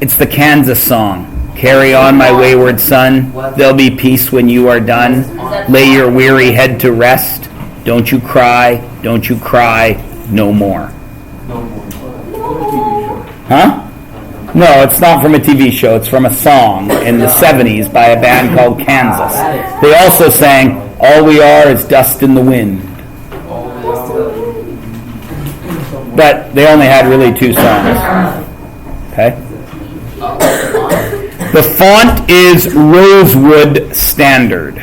It's the Kansas song. Carry on, my wayward son. There'll be peace when you are done. Lay your weary head to rest. Don't you cry no more. Huh? No, it's not from a TV show. It's from a song in the 70s by a band called Kansas. They also sang, all we are is dust in the wind. But they only had really 2 songs. Okay? The font is Rosewood Standard.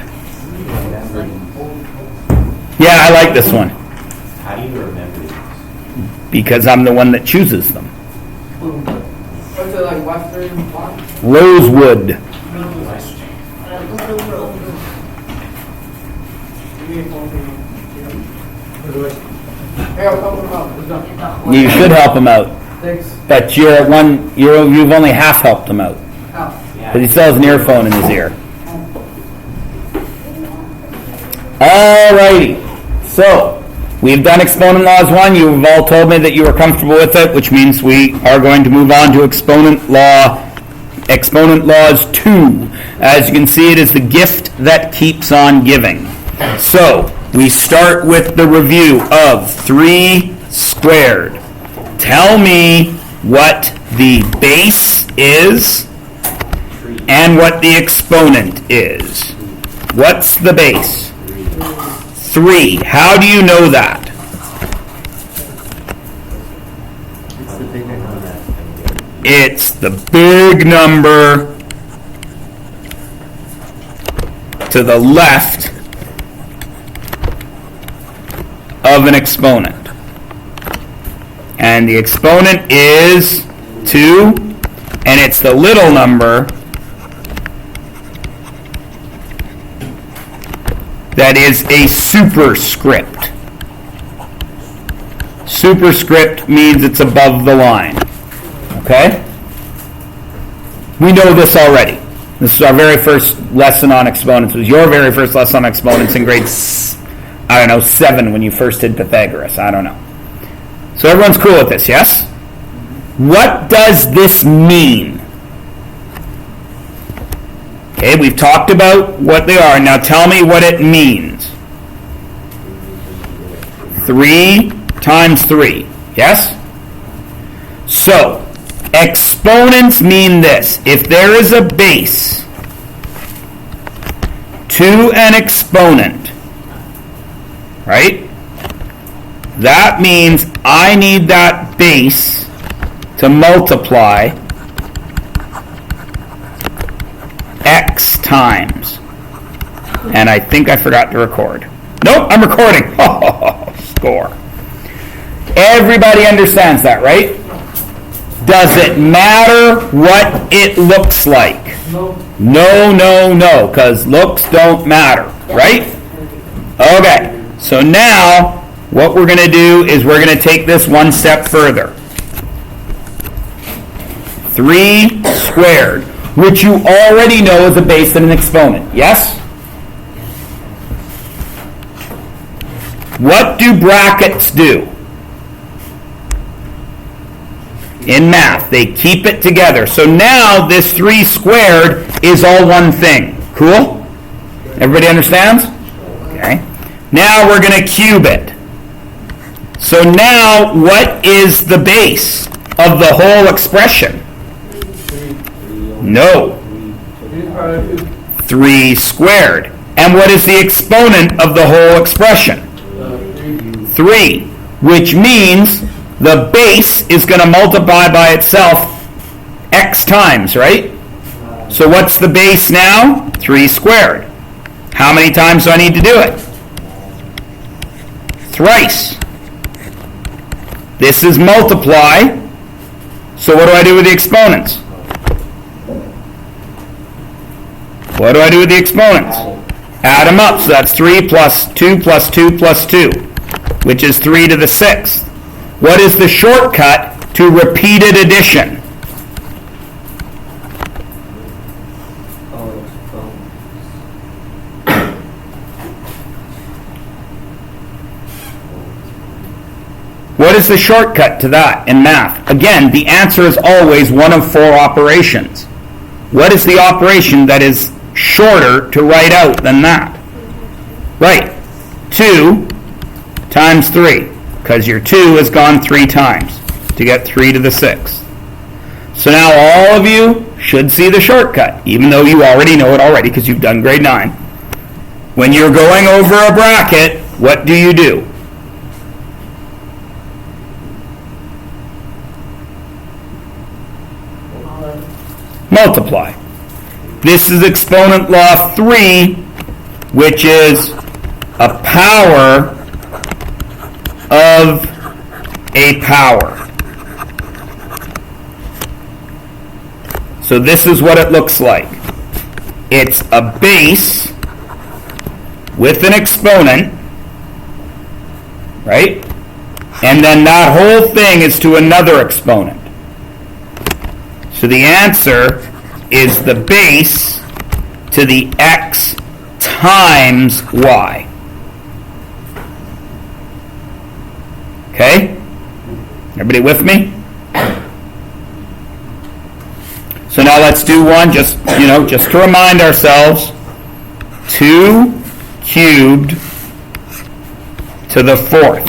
Yeah, I like this one. How do you remember these? Because I'm the one that chooses them. What's it like, Western font? Rosewood. Hey, I'll help him out. You should help him out. Thanks. But you've only half helped him out. Because he still has an earphone in his ear. Alrighty. So, we've done Exponent Laws 1. You've all told me that you were comfortable with it, which means we are going to move on to Exponent Laws 2. As you can see, it is the gift that keeps on giving. So, we start with the review of 3 squared. Tell me what the base is and what the exponent is. What's the base? 3. How do you know that? It's the big number to the left of an exponent. And the exponent is 2, and it's the little number that is a superscript. Superscript means it's above the line. Okay? We know this already. This is our very first lesson on exponents. It was your very first lesson on exponents in grade, 7 when you first did Pythagoras. I don't know. So everyone's cool with this, yes? What does this mean? Okay, we've talked about what they are. Now tell me what it means. 3 times 3. Yes? So, exponents mean this. If there is a base to an exponent, right? That means I need that base to multiply x times. And I think I forgot to record. Nope, I'm recording. Score. Everybody understands that, right? Does it matter what it looks like? No, because looks don't matter, right? Okay, so now what we're going to do is we're going to take this one step further. 3 squared, which you already know is a base and an exponent, yes? What do brackets do? In math, they keep it together. So now this 3 squared is all one thing. Cool? Everybody understands? Okay. Now we're going to cube it. So now what is the base of the whole expression? No. 3 squared. And what is the exponent of the whole expression? 3, which means the base is going to multiply by itself x times, right? So what's the base now? 3 squared. How many times do I need to do it? Thrice. This is multiply. So what do I do with the exponents? What do I do with the exponents? Add them up. So that's 3 plus 2 plus 2 plus 2, which is 3 to the 6th. What is the shortcut to repeated addition? What is the shortcut to that in math? Again, the answer is always one of four operations. What is the operation that is shorter to write out than that? Right. 2 times 3, because your 2 has gone 3 times to get 3 to the 6th. So now all of you should see the shortcut, even though you already know it already because you've done grade 9. When you're going over a bracket, what do you do? Multiply. This is exponent law 3, which is a power of a power. So this is what it looks like. It's a base with an exponent, right? And then that whole thing is to another exponent. So the answer is the base to the x times y. Okay? Everybody with me? So now let's do one just to remind ourselves. 2 cubed to the 4th.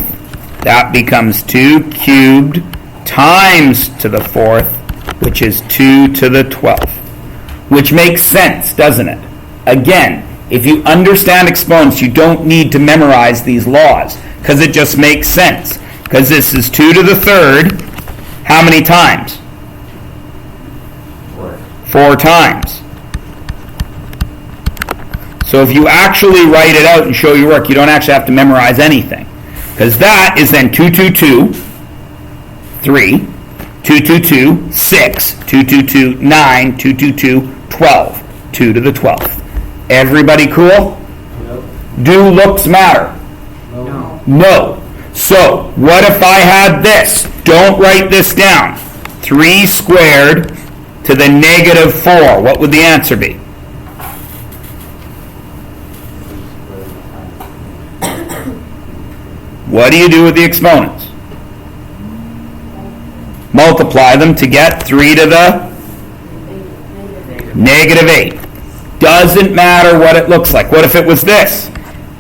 That becomes 2 cubed times to the 4th, which is 2 to the 12th. Which makes sense, doesn't it? Again, if you understand exponents, you don't need to memorize these laws, because it just makes sense. Because this is 2 to the 3rd, how many times? 4 times. So if you actually write it out and show your work, you don't actually have to memorize anything. Because that is then 2, 2, 2, 3, 2, 2, 2, 6, 2, 2, 2, 9, 2, 2, 2, 12, 2 to the 12th. Everybody cool? Nope. Do looks matter? No. No. So what if I had this? Don't write this down. 3 squared to the negative 4. What would the answer be? What do you do with the exponents? Multiply them to get 3 to the negative 8. Doesn't matter what it looks like. What if it was this?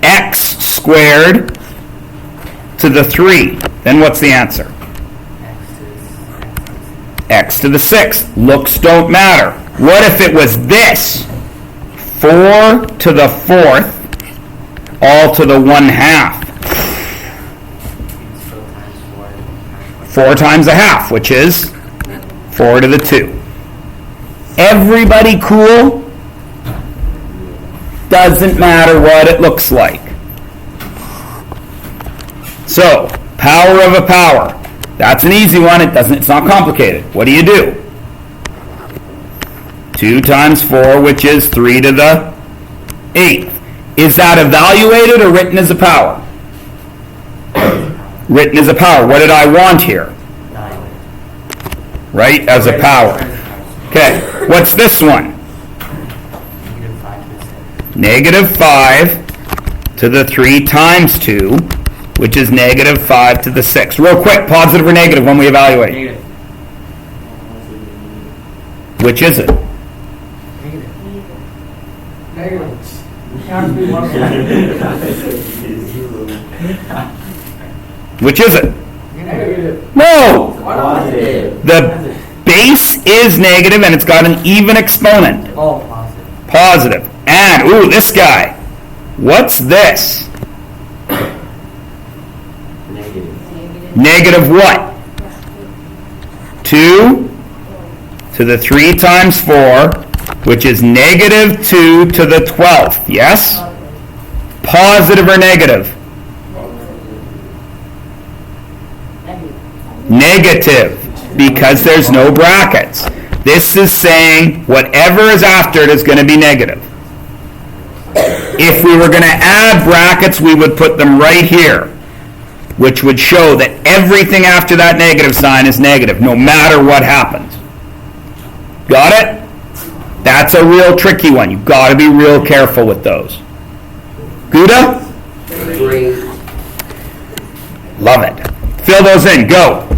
X squared to the 3. Then what's the answer? X to the 6th. Looks don't matter. What if it was this? 4 to the 4th, all to the 1/2. 4 times a half, which is 4 to the 2. Everybody cool? Doesn't matter what it looks like. So, power of a power. That's an easy one. It's not complicated. What do you do? 2 times 4, which is 3 to the 8th. Is that evaluated or written as a power? Written as a power. What did I want here? Right? As a power. Okay. What's this one? Negative 5 to the 3 times 2, which is negative 5 to the 6. Real quick, positive or negative when we evaluate? Negative. Which is it? Negative. It can't be one of them. Which is it? Negative. No! Positive. The base is negative and it's got an even exponent. Oh, positive. Positive. And, ooh, this guy. What's this? Negative. Negative what? 2 to the 3 times 4, which is negative 2 to the 12th. Yes? Positive or negative? Negative, because there's no brackets. This is saying whatever is after it is going to be negative. If we were going to add brackets, we would put them right here, which would show that everything after that negative sign is negative, no matter what happens. Got it? That's a real tricky one. You've got to be real careful with those. Gouda? Great. Love it. Fill those in. Go.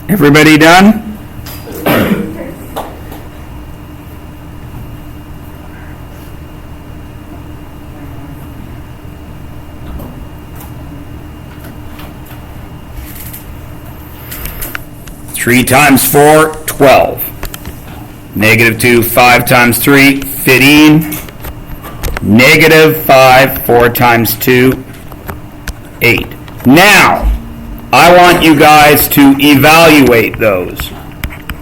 Everybody done? Three times 4, 12. Negative 2, 5 times 3, 15. Negative 5, 4 times 2, 8. Now, I want you guys to evaluate those.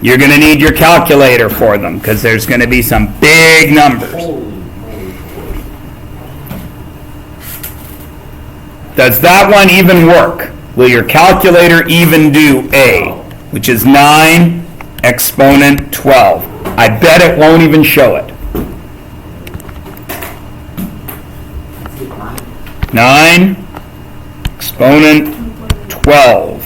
You're going to need your calculator for them because there's going to be some big numbers. Does that one even work? Will your calculator even do A, which is 9 exponent 12? I bet it won't even show it. 9 exponent 12.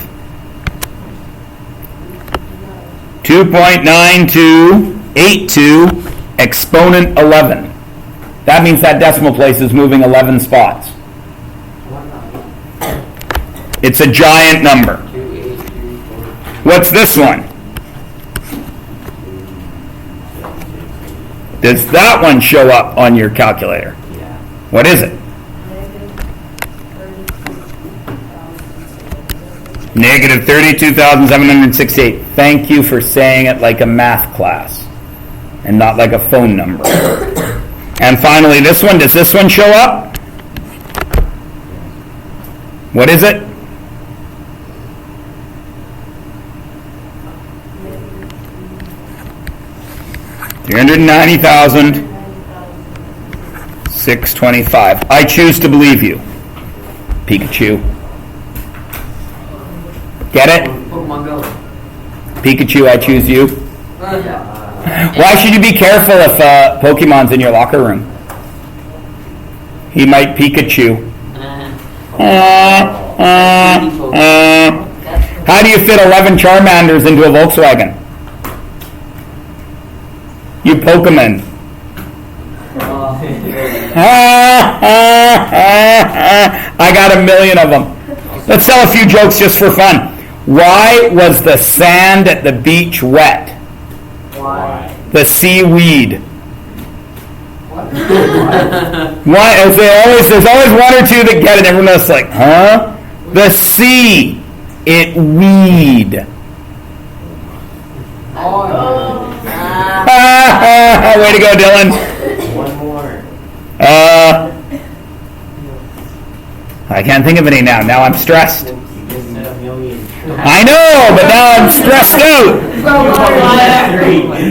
2.9282 exponent 11. That means that decimal place is moving 11 spots. It's a giant number. What's this one? Does that one show up on your calculator? What is it? Negative 32,768. Thank you for saying it like a math class and not like a phone number. And finally, this one. Does this one show up? What is it? $390,625. I choose to believe you, Pikachu. Get it? Pokemon Go. Pikachu, I choose you. Why should you be careful if Pokemon's in your locker room? He might Pikachu. How do you fit 11 Charmanders into a Volkswagen? You Pokemon. I got a million of them. Let's tell a few jokes just for fun. Why was the sand at the beach wet? Why? The seaweed. Why? There's always one or two that get it. Everyone else is like, huh? The sea. It weed. Way to go, Dylan. One more. I can't think of any now. Now I'm stressed. You just said a million. I know, but now I'm stressed out.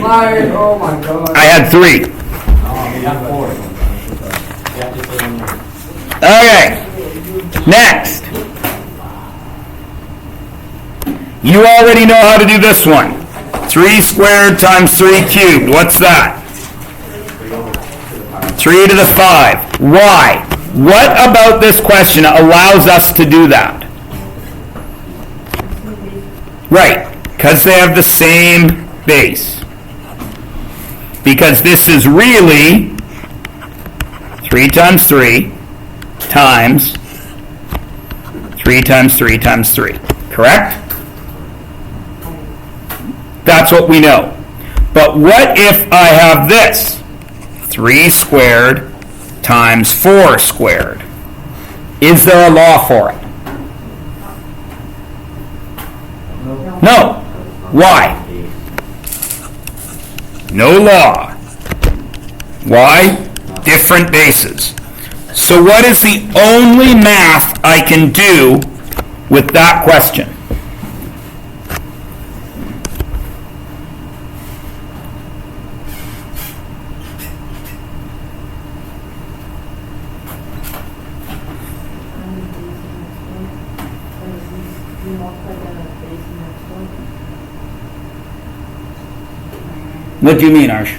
Liar. Oh my god. I had 3. Oh, you got 4. You have to say one more. Okay. Next. You already know how to do this one. 3 squared times 3 cubed. What's that? 3 to the 5. Why? What about this question allows us to do that? Right, because they have the same base. Because this is really 3 times 3 times 3 times 3 times 3. Correct? That's what we know. But what if I have this? 3 squared times 4 squared. Is there a law for it? No. Why? No law. Why? Different bases. So what is the only math I can do with that question? What do you mean, Arsh?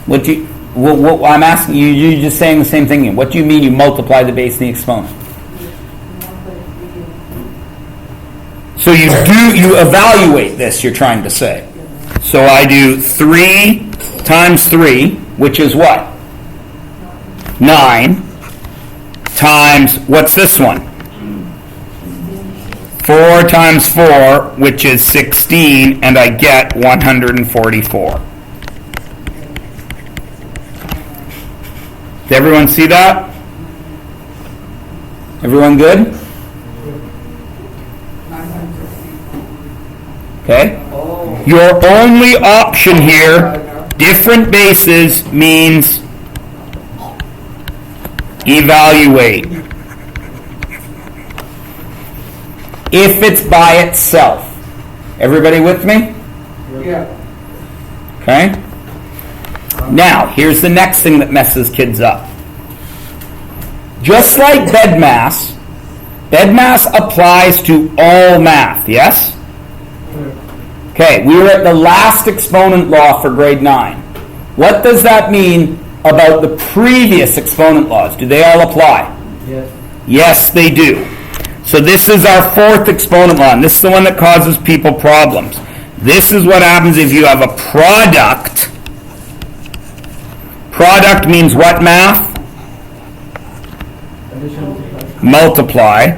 What I'm asking you, you're just saying the same thing. What do you mean you multiply the base and the exponent? So you evaluate this, you're trying to say. So I do 3 times 3, which is what? 9, times, what's this one? 4 times 4, which is 16, and I get 144. Did everyone see that? Everyone good? Okay. Your only option here, different bases, means evaluate. If it's by itself. Everybody with me? Yeah. Okay? Now, here's the next thing that messes kids up. Just like BEDMAS applies to all math, yes? Okay, we were at the last exponent law for grade 9. What does that mean about the previous exponent laws? Do they all apply? Yes. Yes, they do. So this is our 4th exponent law, and this is the one that causes people problems. This is what happens if you have a product. Product means what, math? Multiply.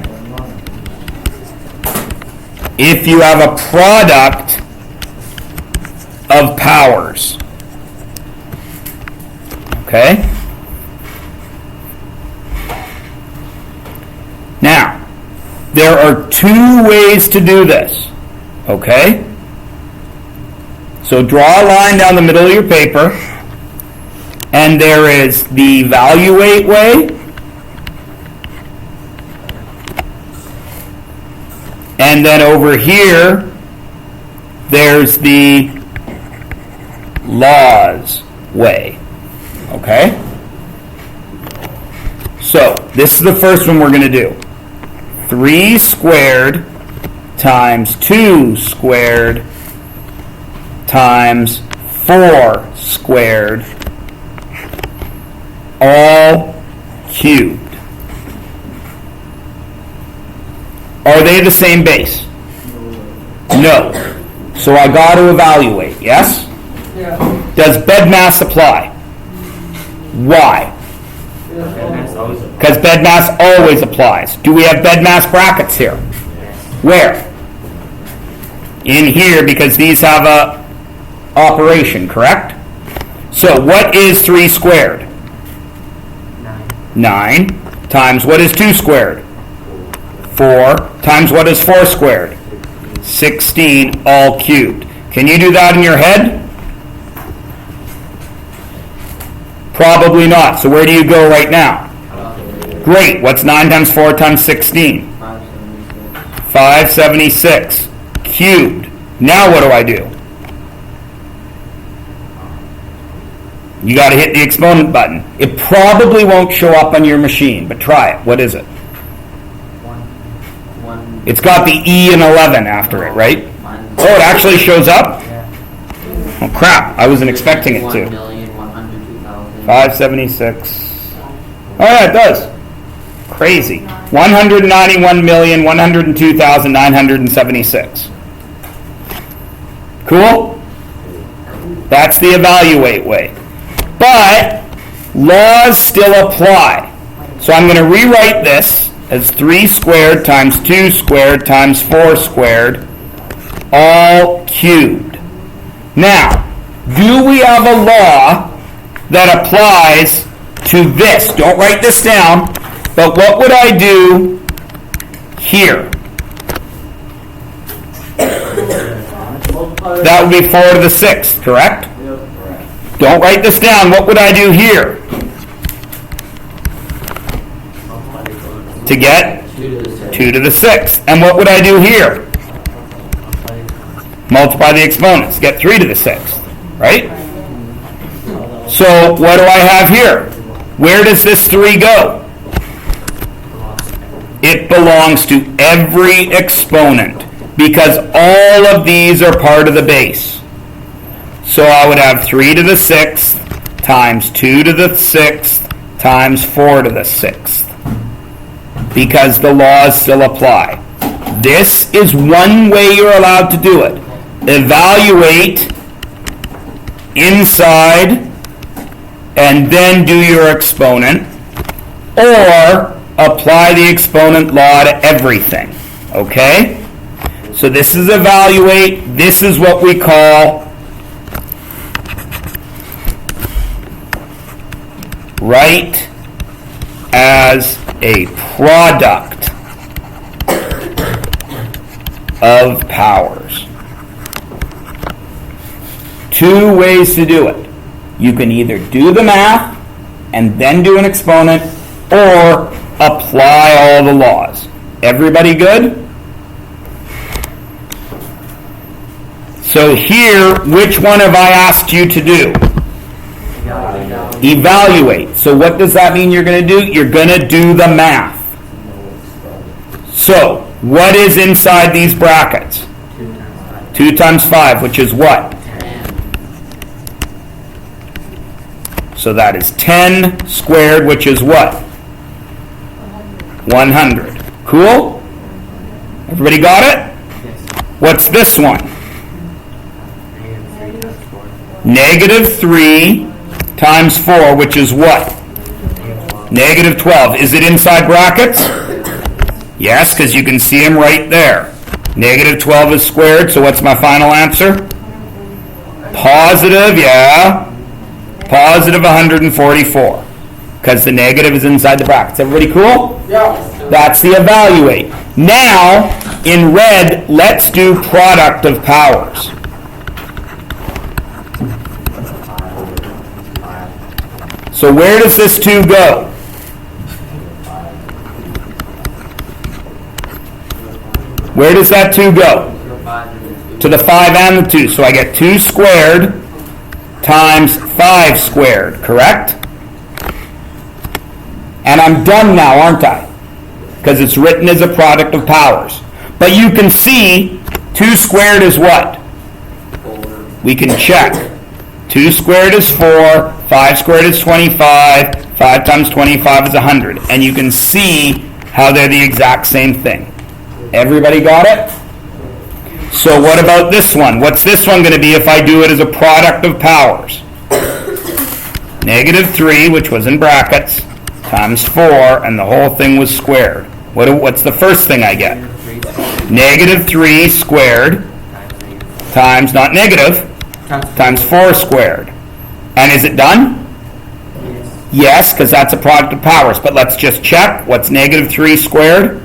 If you have a product of powers. Okay? Now, there are 2 ways to do this. Okay? So draw a line down the middle of your paper, and there is the evaluate way, and then over here, there's the laws way. Okay? So, this is the first one we're going to do. 3 squared times 2 squared times 4 squared, all cubed. Are they the same base? No. So I got to evaluate, yes? Yeah. Does BEDMAS apply? Why? Because BEDMAS always applies. Do we have BEDMAS brackets here? Where? In here, because these have a operation, correct? So what is 3 squared? 9 times what is 2 squared? 4 times what is 4 squared? 16, all cubed. Can you do that in your head? Probably not. So where do you go right now? Great. What's 9 times 4 times 16? 576. Cubed. Now what do I do? You got to hit the exponent button. It probably won't show up on your machine, but try it. What is it? It's got the E and 11 after it, right? Oh, it actually shows up? Oh, crap. I wasn't expecting it to. 576. Oh, yeah, it does. Crazy. 191,102,976. Cool? That's the evaluate way. But laws still apply. So I'm going to rewrite this as 3 squared times 2 squared times 4 squared, all cubed. Now, do we have a law that applies to this? Don't write this down, but what would I do here? That would be 4 to the 6th, correct? Don't write this down. What would I do here? To get 2 to the 6th. And what would I do here? Multiply the exponents. Get 3 to the 6th. Right? So what do I have here? Where does this 3 go? It belongs to every exponent. because all of these are part of the base. So I would have 3 to the 6th times 2 to the 6th times 4 to the 6th, because the laws still apply. This is one way you're allowed to do it. Evaluate inside and then do your exponent, or apply the exponent law to everything. Okay? So this is evaluate. This is what we call write as a product of powers. Two ways to do it. You can either do the math and then do an exponent, or apply all the laws. Everybody good? So here, which one have I asked you to do? Evaluate. So what does that mean you're going to do? You're going to do the math. So, what is inside these brackets? 2 times 5, which is what? So that is 10 squared, which is what? 100. Cool? Everybody got it? What's this one? Negative 3 times 4, which is what? Negative 12. Is it inside brackets? Yes, because you can see them right there. Negative 12 is squared, so what's my final answer? Positive, yeah. Positive 144. Because the negative is inside the brackets. Everybody cool? Yeah. That's the evaluate. Now, in red, let's do product of powers. So where does this 2 go? Where does that 2 go? To the 5 and the 2. So I get 2 squared times 5 squared, correct? And I'm done now, aren't I? Because it's written as a product of powers. But you can see 2 squared is what? We can check. 2 squared is 4, 5 squared is 25, 5 times 25 is 100. And you can see how they're the exact same thing. Everybody got it? So what about this one? What's this one going to be if I do it as a product of powers? Negative 3, which was in brackets, times 4, and the whole thing was squared. What's the first thing I get? Negative 3 squared times, not negative, times 4 squared. And is it done? Yes, because that's a product of powers. But let's just check. What's negative 3 squared?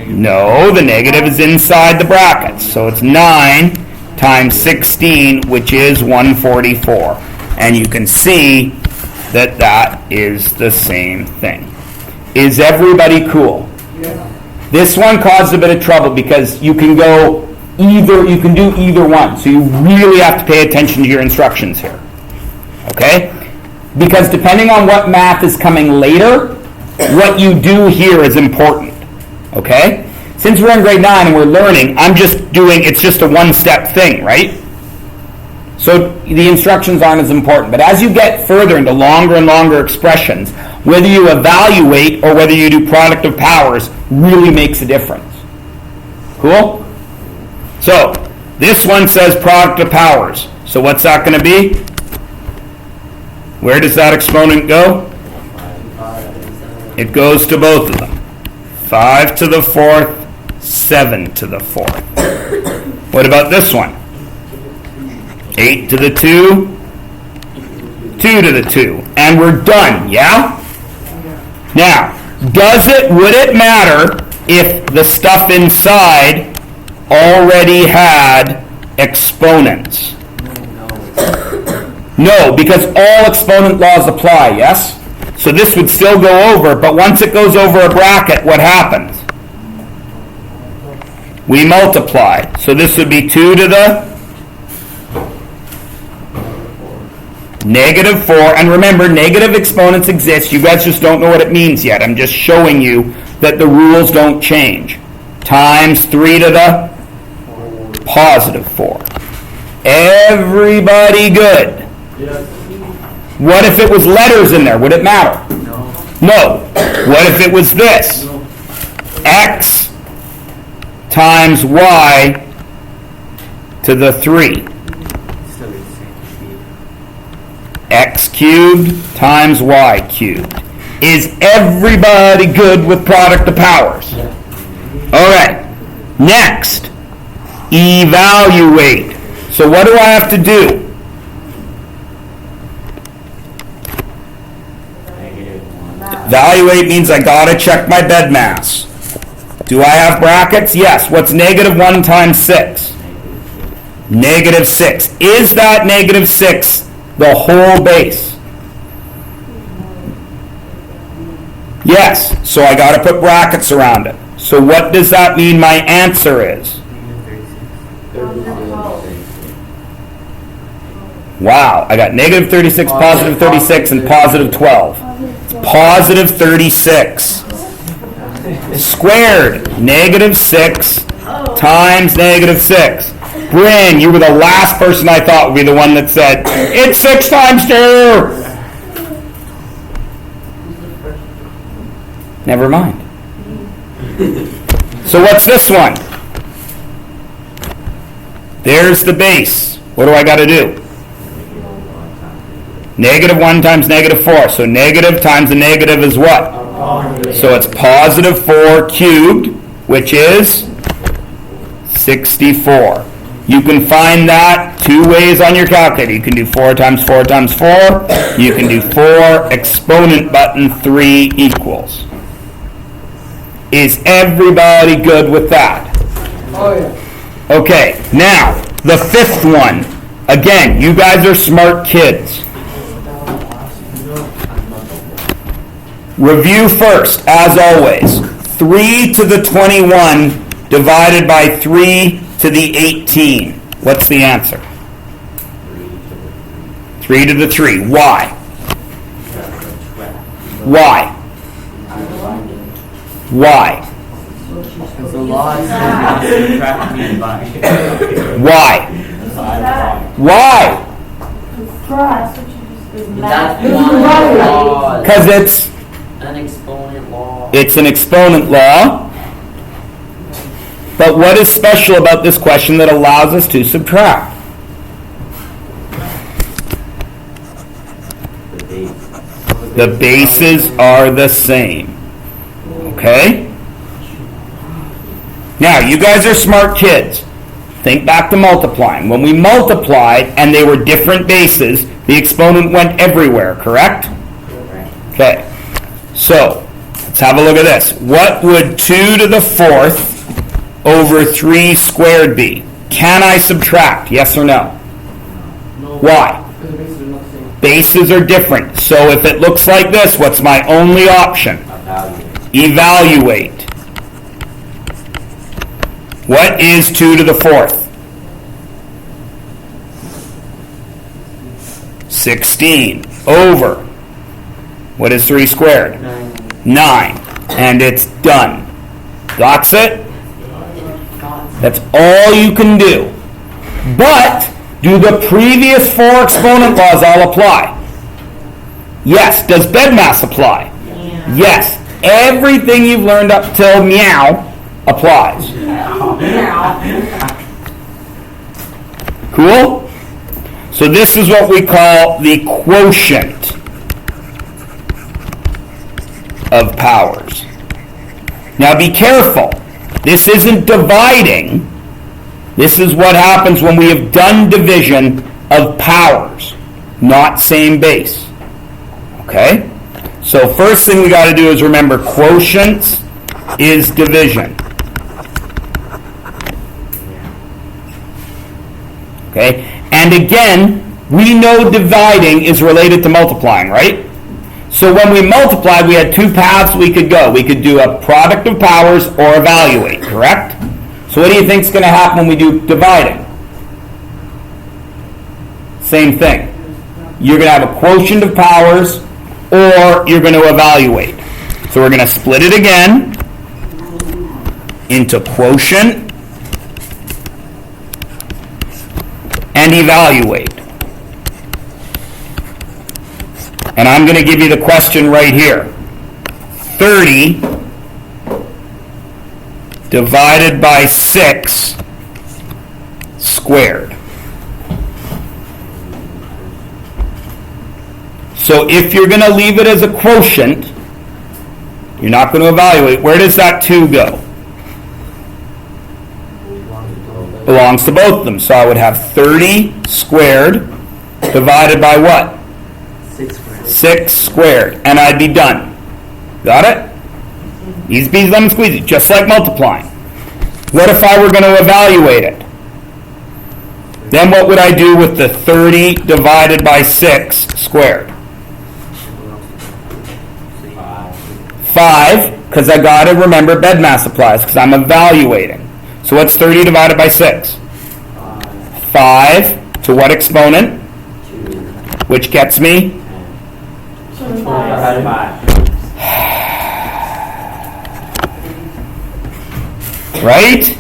No, the negative is inside the brackets. So it's 9 times 16, which is 144. And you can see that that is the same thing. Is everybody cool? This one caused a bit of trouble because you can do either one. So you really have to pay attention to your instructions here. Okay? Because depending on what math is coming later, what you do here is important. Okay? Since we're in grade 9 and we're learning, it's just a one-step thing, right? So the instructions aren't as important. But as you get further into longer and longer expressions, whether you evaluate or whether you do product of powers really makes a difference. Cool? So this one says product of powers. So what's that going to be? Where does that exponent go? It goes to both of them. 5 to the 4th, 7 to the 4th. What about this one? 8 to the 2, 2 to the 2. And we're done, yeah? Now, would it matter if the stuff inside already had exponents? No, because all exponent laws apply, yes? So this would still go over, but once it goes over a bracket, what happens? We multiply. So this would be 2 to the negative 4. And remember, negative exponents exist. You guys just don't know what it means yet. I'm just showing you that the rules don't change. times 3 to the positive 4. Everybody good? Yes. What if it was letters in there? Would it matter? No. What if it was this? X times y to the 3. X cubed times y cubed. Is everybody good with product of powers? All right. Next, evaluate. So what do I have to do? Evaluate means I gotta check my bed mass. Do I have brackets? Yes. What's negative 1 times 6? Negative 6. Is that negative 6 the whole base? Yes. So I gotta put brackets around it. So what does that mean my answer is? Wow, I got negative 36, positive 36, and positive 12. It's positive 36. Squared, negative 6 times negative 6. Bryn, you were the last person I thought would be the one that said, it's 6 times 2! Never mind. So what's this one? There's the base. What do I got to do? Negative 1 times negative 4. So negative times a negative is what? So it's positive 4 cubed, which is 64. You can find that 2 ways on your calculator. You can do 4 times 4 times 4. You can do 4 exponent button 3 equals. Is everybody good with that? Oh, yeah. Okay, now, the 5th one. Again, you guys are smart kids. Review first, as always. 3 to the 21 divided by 3 to the 18. What's the answer? 3 to the 3. Why? Why? Why? Because the law is subtract me by. Why? Why? That's one law. Because it's An exponent law. It's an exponent law. But what is special about this question that allows us to subtract? The bases are the same. Okay? Now, you guys are smart kids. Think back to multiplying. When we multiplied and they were different bases, the exponent went everywhere, correct? Okay. So, let's have a look at this. What would 2 to the 4th over 3 squared be? Can I subtract? Yes or no? Why? Because the bases are not the same. Bases are different. So if it looks like this, what's my only option? Evaluate. What is 2 to the 4th? 16 over. What is 3 squared? 9. And it's done. That's it? That's all you can do. But do the previous 4 exponent laws all apply? Yes. Does bedmass apply? Yes. Everything you've learned up till meow applies. Cool? So this is what we call the quotient of powers. Now be careful. This isn't dividing. This is what happens when we have done division of powers, not same base. Okay? So first thing we got to do is remember quotients is division. Okay? And again, we know dividing is related to multiplying, right? So when we multiplied, we had 2 paths we could go. We could do a product of powers or evaluate, correct? So what do you think is going to happen when we do dividing? Same thing. You're going to have a quotient of powers or you're going to evaluate. So we're going to split it again. into quotient and evaluate. And I'm going to give you the question right here. 30 divided by 6 squared. So if you're going to leave it as a quotient, you're not going to evaluate. Where does that 2 go? Belongs to both of them. So I would have 30 squared divided by what? 6 squared. 6 squared. And I'd be done. Got it? Easy peasy lemon squeezy. Just like multiplying. What if I were going to evaluate it? Then what would I do with the 30 divided by 6 squared? 5, because I got to remember bed mass applies, because I'm evaluating. So what's 30 divided by 6? 5 to what exponent? 2. Which gets me? 25. Right?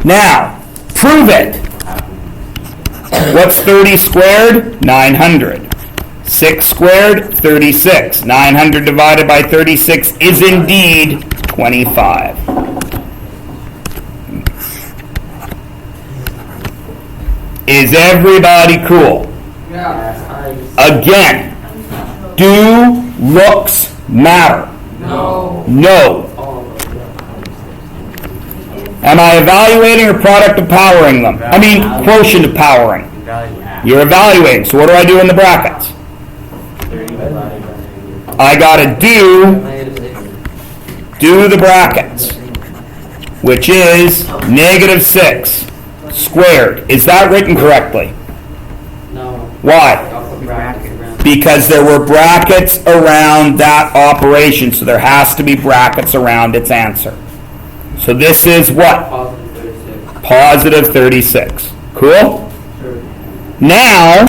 Now, prove it. What's 30 squared? 900. 6 squared? 36. 900 divided by 36 is indeed 25. Is everybody cool? Yeah. Again, do looks matter? No. No. Am I evaluating or product of powering them? I mean, quotient of powering. You're evaluating. So what do I do in the brackets? 30 divided by I gotta do the brackets, which is -6 squared. Is that written correctly? No. Why? Bracket around. Because there were brackets around that operation, so there has to be brackets around its answer. So this is what? Positive 36. +36. Cool? Sure. Now,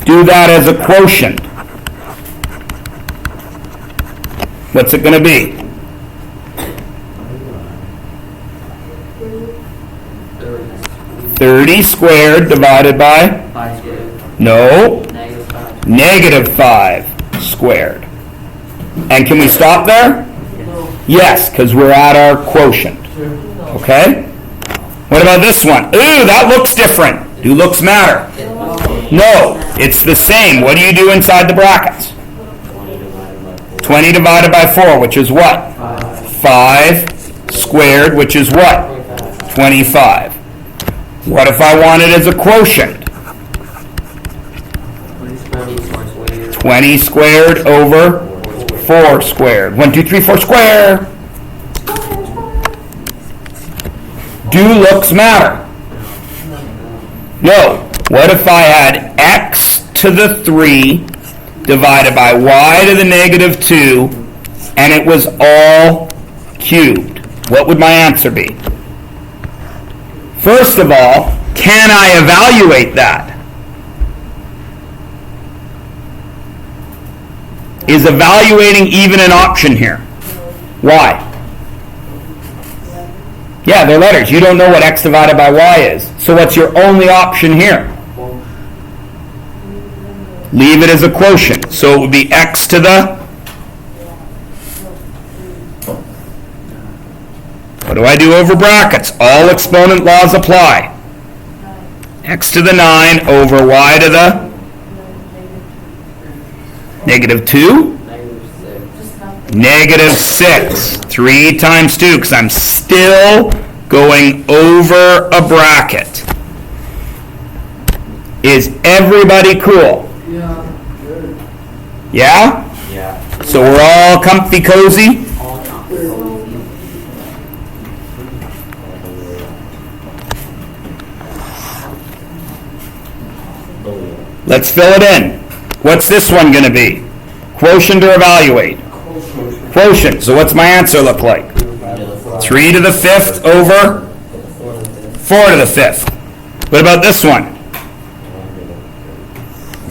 do that as a quotient. What's it going to be? 30 squared divided by? 5 squared. No, Negative 5. -5 squared. And can we stop there? Yes, because we're at our quotient. Okay? What about this one? Ooh, that looks different. Do looks matter? No, it's the same. What do you do inside the brackets? 20 divided by 4, which is what? 5 squared, which is what? 25. What if I want it as a quotient? 20 squared over 4 squared. 1, 2, 3, 4 square. Do looks matter? No. What if I had x to the 3 divided by y to the -2 and it was all cubed? What would my answer be? First of all, can I evaluate that? Is evaluating even an option here? Why? Yeah, they're letters. You don't know what x divided by y is. So what's your only option here? Leave it as a quotient. So it would be x to the... What do I do over brackets? All exponent laws apply. X to the 9 over y to the -2? -6. 3 times 2, because I'm still going over a bracket. Is everybody cool? Yeah. Yeah? Yeah. So we're all comfy cozy? All Let's fill it in. What's this one going to be? Quotient or evaluate? Quotient. So what's my answer look like? 3 to the 5th over 4 to the 5th. What about this one?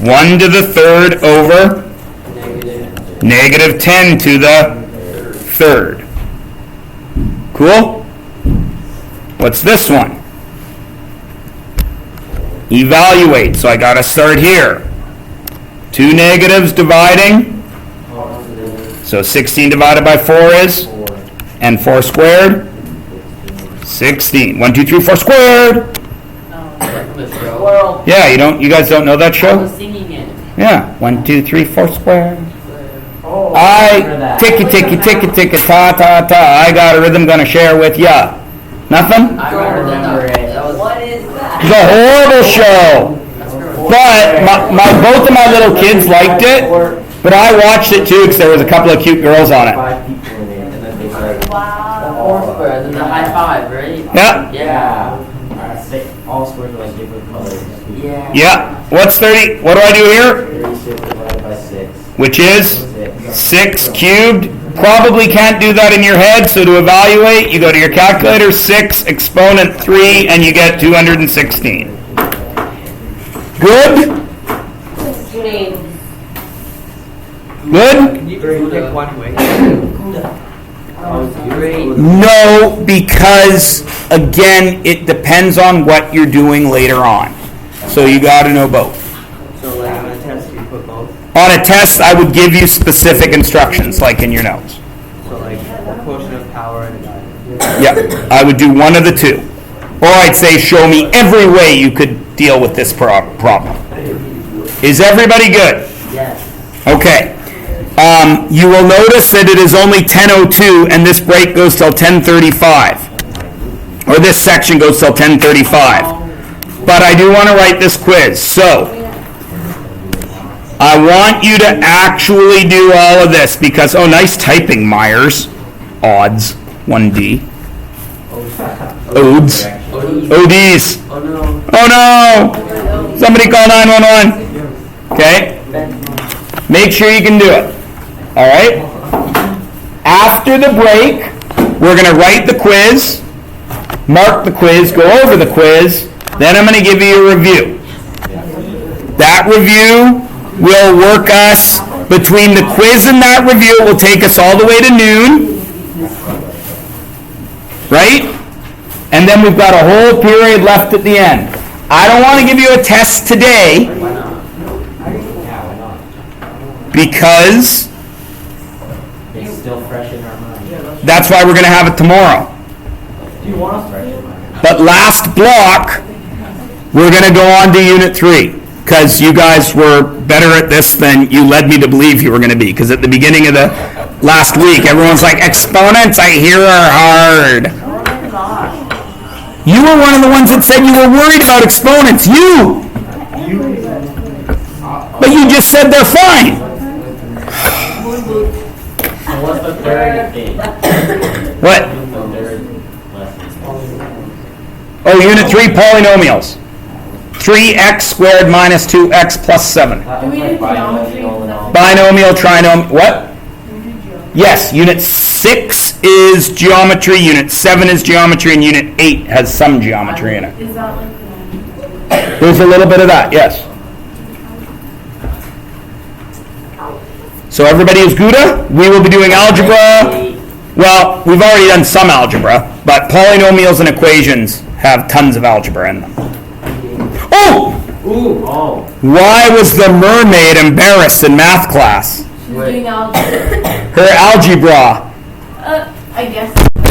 1 to the 3rd over -10 to the 3rd. Cool? What's this one? Evaluate. So I got to start here. Two negatives dividing. So 16 divided by 4 is? And 4 squared? 16. 1, 2, 3, 4 squared. Well, Yeah, you guys don't know that I show? was singing it. Yeah. 1, 2, 3, 4 squared. oh. remember I that. ticky ticky ticky ticky ta ta ta. I got a rhythm gonna share with ya. Nothing? I remember it. That was, What is that? It's a horrible show. But both of my little kids liked it. But I watched it too because there was a couple of cute girls on it. 5 people in there, and then they started. Wow. 4 square, then the high five, right? Yeah. Yeah. All squares are like different colors. Yeah. Yeah. What's 30? What do I do here? 36 divided by 6. Which is 6. 6 cubed. Probably can't do that in your head. So to evaluate, you go to your calculator, 6 exponent 3, and you get 216. Good? Good? Can you pick one way? Great. No, because again, it depends on what you're doing later on. So you got to know both. So like on a test, you put both. On a test, I would give you specific instructions, like in your notes. So like the quotient of power and Yeah, I would do one of the two. Or I'd say, show me every way you could deal with this problem. Is everybody good? Yes. Okay. You will notice that it is only 10:02 and this break goes till 10:35. Or this section goes till 10:35. But I do want to write this quiz. So, I want you to actually do all of this because, oh, nice typing, Myers. Odds. 1D. Odes. ODs. Oh no. Oh no! Somebody call 911. Okay? Make sure you can do it. All right? After the break, we're going to write the quiz, mark the quiz, go over the quiz, then I'm going to give you a review. That review will work us between the quiz and that review. It will take us all the way to noon. Right? And then we've got a whole period left at the end. I don't want to give you a test today because It's still fresh in our mind. that's why we're going to have it tomorrow. Do you want us fresh in mind? But last block, we're going to go on to Unit 3 because you guys were better at this than you led me to believe you were going to be. Because at the beginning of the last week, everyone's like, exponents, I hear, are hard. You were one of the ones that said you were worried about exponents. You! But you just said they're fine. So what's the third thing? What? The third lesson. Oh, Unit 3, polynomials. 3x squared minus 2x plus 7. That Do we was do like geometry? binomial and all. Binomial, trinomial, what? Yes, Unit 6 is geometry, Unit 7 is geometry, and Unit 8 has some geometry in it. Is that like There's a little bit of that, yes. So everybody is Gouda? We will be doing algebra. Well, we've already done some algebra, but polynomials and equations have tons of algebra in them. Oh! Ooh, oh. Why was the mermaid embarrassed in math class? she's doing algebra? Her algebra. I guess that's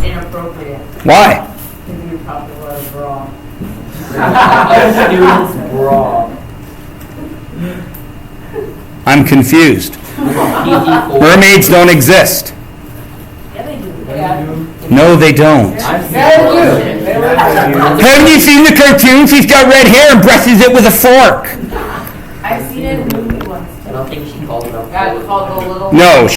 inappropriate. Why? Because you probably was wrong. Students bra. I'm confused. PG4. Mermaids don't exist. Yeah, they do. No, they don't. I've seen Yeah, one. they do. Haven't you seen the cartoon? She's got red hair and brushes it with a fork. I've seen it in movie once I too. don't think she called it up. Yeah, it's called the little. No,